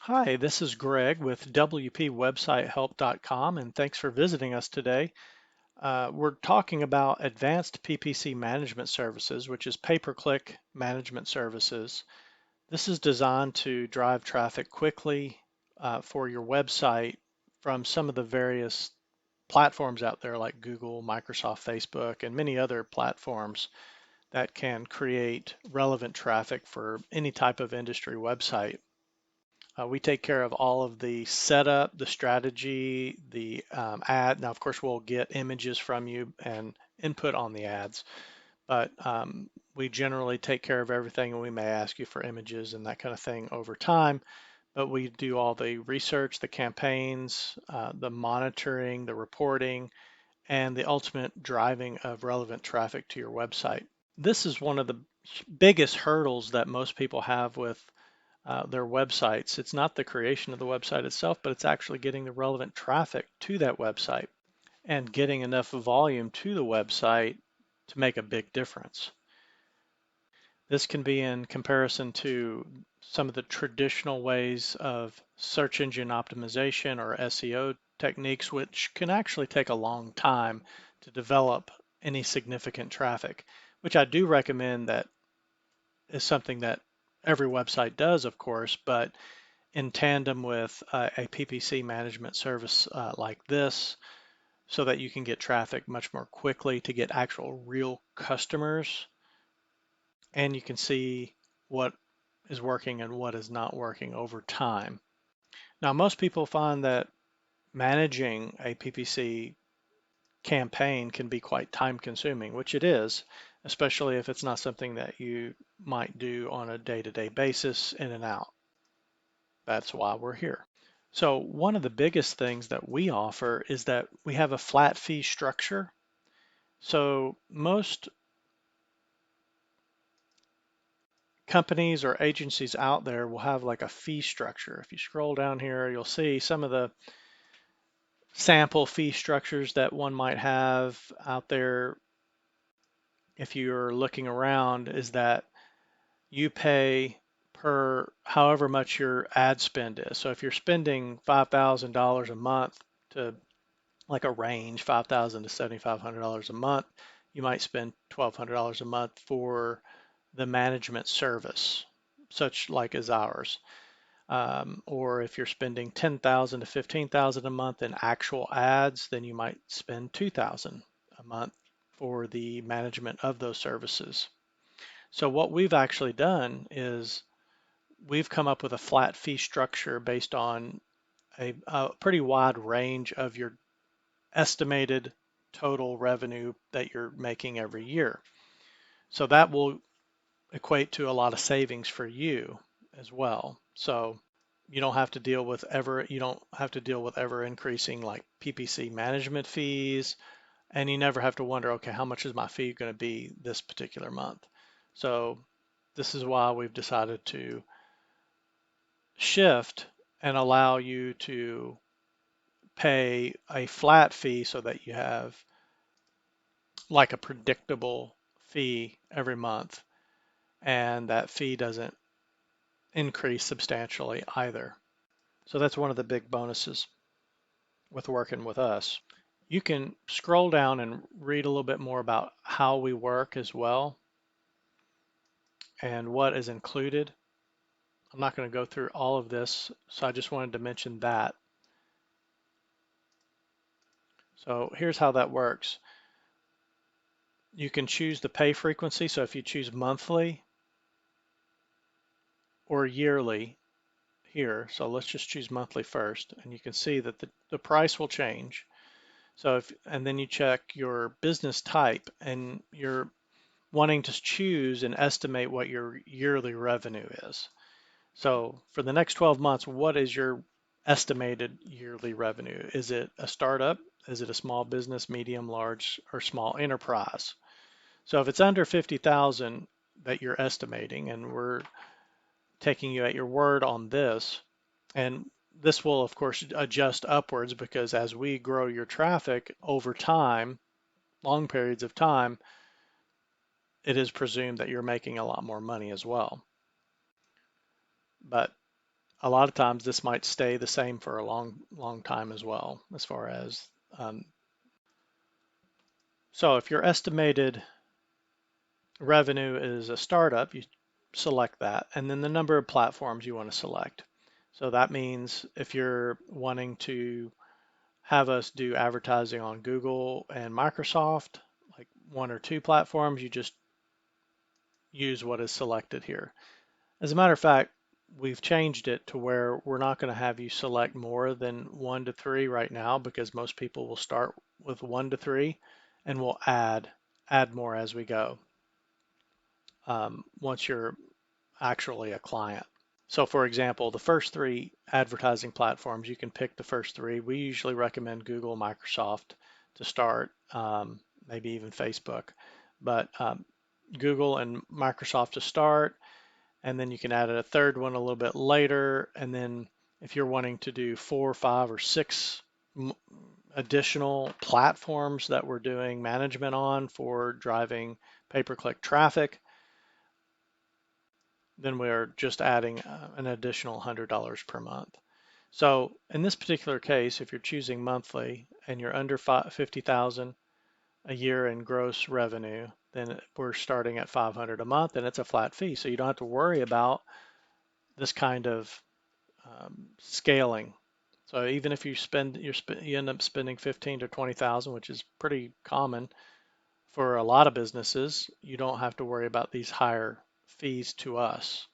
Hi, this is Greg with WPWebsiteHelp.com, and thanks for visiting us today. We're talking about advanced PPC management services, which is pay-per-click management services. This is designed to drive traffic quickly for your website from some of the various platforms out there like Google, Microsoft, Facebook, and many other platforms that can create relevant traffic for any type of industry website. We take care of all of the setup, the strategy, the ad. Now, of course, we'll get images from you and input on the ads, but we generally take care of everything, and we may ask you for images and that kind of thing over time. But we do all the research, the campaigns, the monitoring, the reporting, and the ultimate driving of relevant traffic to your website. This is one of the biggest hurdles that most people have with their websites. It's not the creation of the website itself, but it's actually getting the relevant traffic to that website and getting enough volume to the website to make a big difference. This can be in comparison to some of the traditional ways of search engine optimization or SEO techniques, which can actually take a long time to develop any significant traffic, which I do recommend. That is something that every website does, of course, but in tandem with a PPC management service like this, so that you can get traffic much more quickly to get actual real customers, and you can see what is working and what is not working over time. Now, most people find that managing a PPC campaign can be quite time consuming, which it is, especially if it's not something that you might do on a day-to-day basis in and out. That's why we're here. So one of the biggest things that we offer is that we have a flat fee structure. So most companies or agencies out there will have like a fee structure. If you scroll down here, you'll see some of the sample fee structures that one might have out there if you're looking around, is that you pay per however much your ad spend is. So if you're spending $5,000 a month to, like, a range, $5,000 to $7,500 a month, you might spend $1,200 a month for the management service, such like as ours. Or if you're spending $10,000 to $15,000 a month in actual ads, then you might spend $2,000 a month for the management of those services. So what we've actually done is we've come up with a flat fee structure based on a pretty wide range of your estimated total revenue that you're making every year. So that will equate to a lot of savings for you as well. So you don't have to deal with ever increasing like PPC management fees, and you never have to wonder, okay, how much is my fee going to be this particular month? So this is why we've decided to shift and allow you to pay a flat fee so that you have like a predictable fee every month, and that fee doesn't increase substantially either. So that's one of the big bonuses with working with us. You can scroll down and read a little bit more about how we work as well and what is included. I'm not going to go through all of this, so I just wanted to mention that. So here's how that works. You can choose the pay frequency. So if you choose monthly or yearly here, so let's just choose monthly first, and you can see that the price will change. So and then you check your business type, and you're wanting to choose and estimate what your yearly revenue is. So for the next 12 months, what is your estimated yearly revenue? Is it a startup? Is it a small business, medium, large, or small enterprise? So if it's under 50,000 that you're estimating, and we're taking you at your word on this, and this will of course adjust upwards, because as we grow your traffic over time, long periods of time, it is presumed that you're making a lot more money as well. But a lot of times this might stay the same for a long time as well, as far as so if your estimated revenue is a startup, you select that, and then the number of platforms you want to select. So that means if you're wanting to have us do advertising on Google and Microsoft, like one or two platforms, you just use what is selected here. As a matter of fact, we've changed it to where we're not going to have you select more than 1 to 3 right now, because most people will start with 1 to 3 and we'll add more as we go once you're actually a client. So for example, the first 3 advertising platforms, you can pick the first 3. We usually recommend Google, Microsoft to start, maybe even Facebook, but Google and Microsoft to start, and then you can add a third one a little bit later. And then if you're wanting to do 4, 5, or 6 additional platforms that we're doing management on for driving pay-per-click traffic, then we're just adding an additional $100 per month. So in this particular case, if you're choosing monthly and you're under 50,000 a year in gross revenue, then we're starting at 500 a month, and it's a flat fee. So you don't have to worry about this kind of scaling. So even if you you end up spending 15 to 20,000, which is pretty common for a lot of businesses, you don't have to worry about these higher fees to us,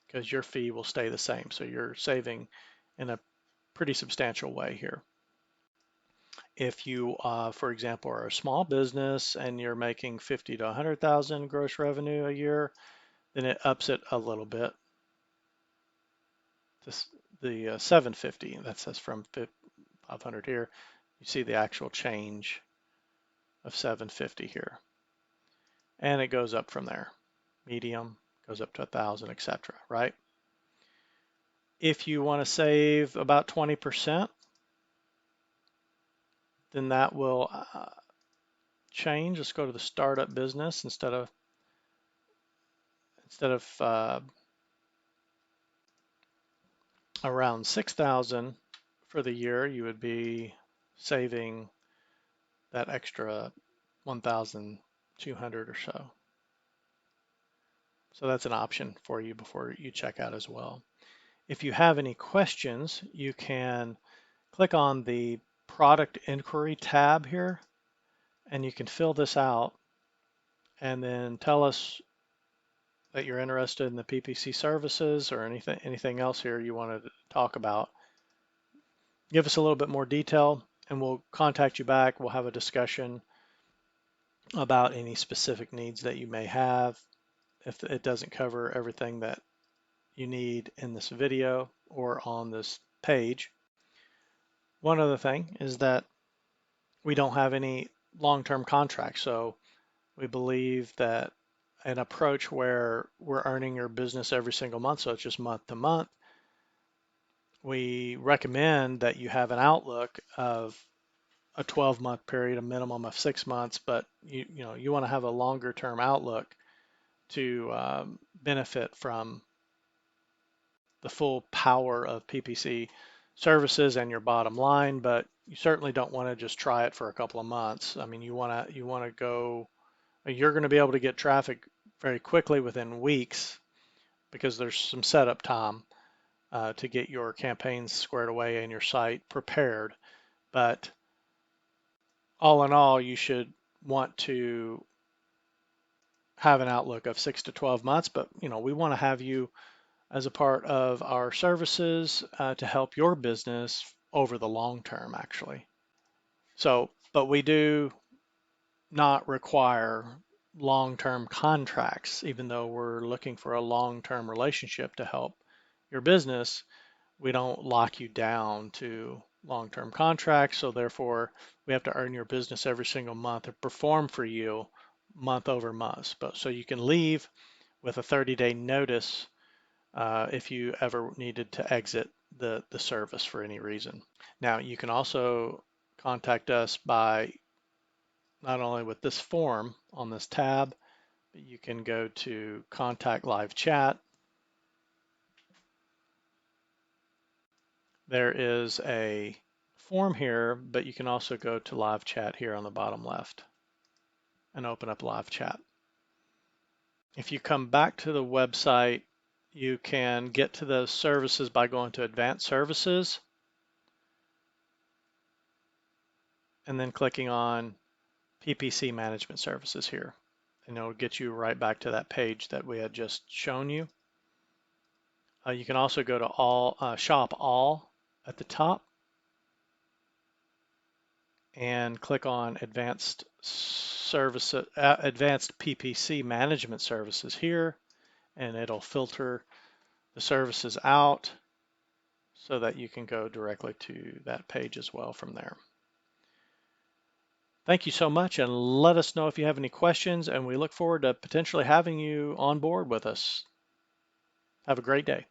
because your fee will stay the same. So you're saving in a pretty substantial way here. If you, for example, are a small business and you're making 50 to 100,000 gross revenue a year, then it ups it a little bit to the 750. That says from 500 here. You see the actual change of 750 here, and it goes up from there. Medium goes up to 1,000, etc. Right? If you want to save about 20%, then that will change. Let's go to the startup business. Instead of around 6,000 for the year, you would be saving that extra 1,200 or so. So that's an option for you before you check out as well. If you have any questions, you can click on the product inquiry tab here, and you can fill this out and then tell us that you're interested in the PPC services or anything else here you want to talk about. Give us a little bit more detail and we'll contact you back. We'll have a discussion about any specific needs that you may have. If it doesn't cover everything that you need in this video or on this page. One other thing is that we don't have any long-term contracts. So we believe that an approach where we're earning your business every single month, so it's just month to month, we recommend that you have an outlook of a 12-month period, a minimum of 6 months, but you want to have a longer term outlook to benefit from the full power of PPC services and your bottom line. But you certainly don't want to just try it for a couple of months. I mean, you want to go. You're going to be able to get traffic very quickly within weeks, because there's some setup time to get your campaigns squared away and your site prepared. But all in all, you should want to have an outlook of 6 to 12 months. But we want to have you as a part of our services to help your business over the long term, actually. So, but we do not require long-term contracts, even though we're looking for a long-term relationship to help your business. We don't lock you down to long-term contracts, so therefore we have to earn your business every single month and perform for you month over month. But so you can leave with a 30-day notice if you ever needed to exit the service for any reason. Now you can also contact us by not only with this form on this tab, but you can go to contact live chat. There is a form here, but you can also go to live chat here on the bottom left and open up live chat. If you come back to the website, you can get to the services by going to Advanced Services and then clicking on PPC Management Services here. And it'll get you right back to that page that we had just shown you. You can also go to Shop All at the top and click on Advanced PPC Management Services here, and it'll filter the services out so that you can go directly to that page as well from there. Thank you so much, and let us know if you have any questions, and we look forward to potentially having you on board with us. Have a great day.